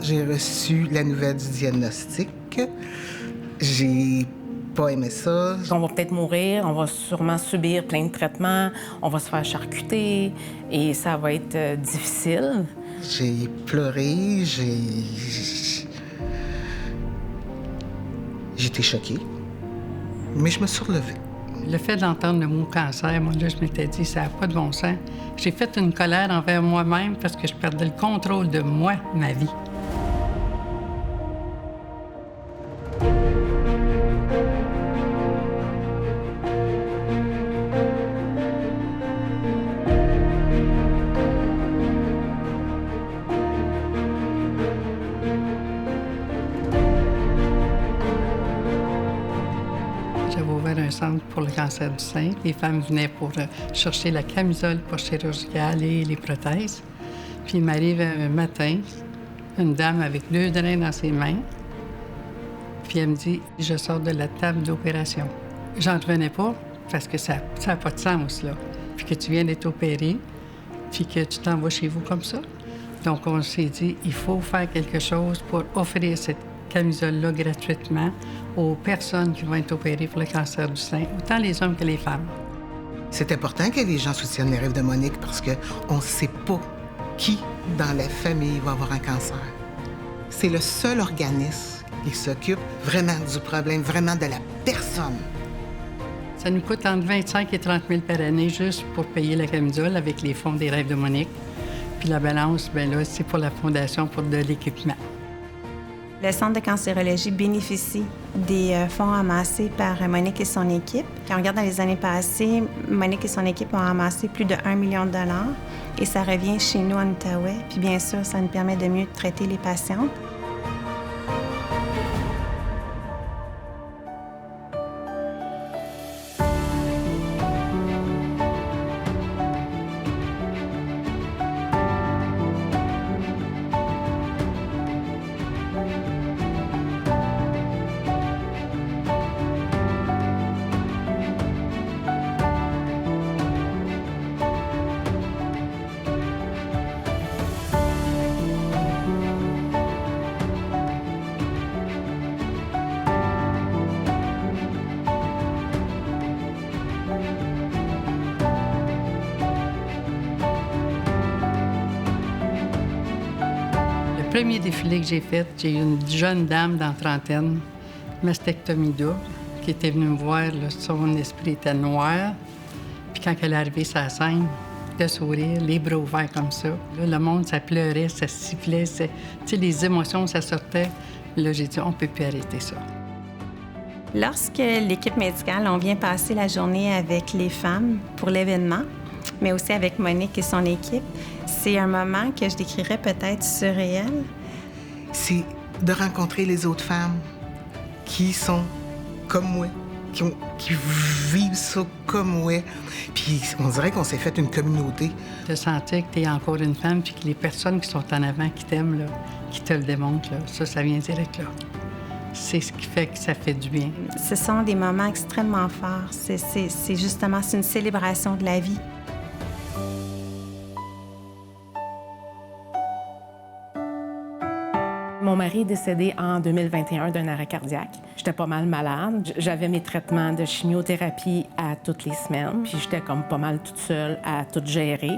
j'ai reçu la nouvelle du diagnostic. J'ai pas aimé ça. On va peut-être mourir, on va sûrement subir plein de traitements, on va se faire charcuter et ça va être difficile. J'ai pleuré, j'étais choquée, mais je me suis relevée. Le fait d'entendre le mot cancer, moi, là, je m'étais dit, ça n'a pas de bon sens. J'ai fait une colère envers moi-même parce que je perdais le contrôle de moi, ma vie. J'avais ouvert un centre pour le cancer du sein. Les femmes venaient pour chercher la camisole pour chirurgicale et les prothèses. Puis il m'arrive un matin, une dame avec 2 drains dans ses mains. Puis elle me dit, je sors de la table d'opération. J'en revenais pas parce que ça n'a pas de sens, là. Puis que tu viens d'être opérée, puis que tu t'en vas chez vous comme ça. Donc on s'est dit, il faut faire quelque chose pour offrir cette camisole-là gratuitement aux personnes qui vont être opérées pour le cancer du sein, autant les hommes que les femmes. C'est important que les gens soutiennent les rêves de Monique parce qu'on ne sait pas qui dans la famille va avoir un cancer. C'est le seul organisme qui s'occupe vraiment du problème, vraiment de la personne. Ça nous coûte entre 25 et 30 000 par année juste pour payer la camisole avec les fonds des rêves de Monique. Puis la balance, bien là, c'est pour la fondation pour de l'équipement. Le Centre de cancérologie bénéficie des fonds amassés par Monique et son équipe. Quand on regarde dans les années passées, Monique et son équipe ont amassé plus de 1 million de dollars et ça revient chez nous en Outaouais. Puis bien sûr, ça nous permet de mieux traiter les patientes. Le premier défilé que j'ai fait, j'ai eu une jeune dame dans la trentaine, mastectomie double, qui était venue me voir, là, son esprit était noir. Puis quand elle est arrivée sur la scène, le sourire, les bras ouverts comme ça. Là, le monde, ça pleurait, ça sifflait, tu sais, les émotions, ça sortait. Là, j'ai dit, on peut plus arrêter ça. Lorsque l'équipe médicale, on vient passer la journée avec les femmes pour l'événement, mais aussi avec Monique et son équipe, c'est un moment que je décrirais peut-être surréel. C'est de rencontrer les autres femmes qui sont comme moi, qui vivent ça comme moi. Puis on dirait qu'on s'est fait une communauté. De sentir que tu es encore une femme puis que les personnes qui sont en avant, qui t'aiment, là, qui te le démontrent, là, ça vient direct là. C'est ce qui fait que ça fait du bien. Ce sont des moments extrêmement forts. C'est justement une célébration de la vie. Mon mari est décédé en 2021 d'un arrêt cardiaque. J'étais pas mal malade. J'avais mes traitements de chimiothérapie à toutes les semaines. Puis j'étais comme pas mal toute seule à tout gérer.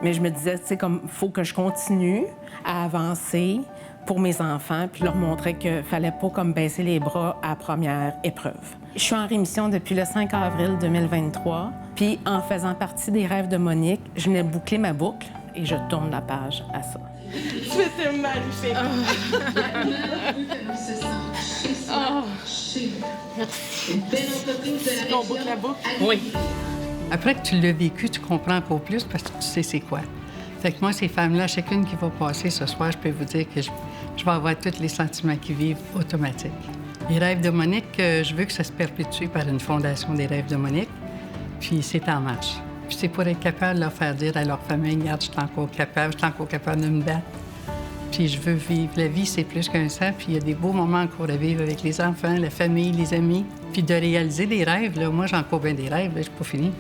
Mais je me disais, tu sais, comme, faut que je continue à avancer pour mes enfants, puis leur montrer qu'il fallait pas comme baisser les bras à la première épreuve. Je suis en rémission depuis le 5 avril 2023. Puis en faisant partie des rêves de Monique, je venais boucler ma boucle et je tourne la page à ça. C'était magnifique. Merci. On boucle la boucle? Oui. Après que tu l'as vécu, tu comprends encore plus parce que tu sais c'est quoi. Fait que moi, ces femmes-là, chacune qui va passer ce soir, je peux vous dire que je vais avoir tous les sentiments qui vivent automatiques. Les rêves de Monique, je veux que ça se perpétue par une fondation des rêves de Monique, puis c'est en marche. Puis c'est pour être capable de leur faire dire à leur famille, regarde, je suis encore capable de me battre. Puis je veux vivre. La vie, c'est plus qu'un sang, puis il y a des beaux moments encore à vivre avec les enfants, la famille, les amis. Puis de réaliser des rêves, là, moi, j'ai encore bien des rêves, là, je suis pas finie.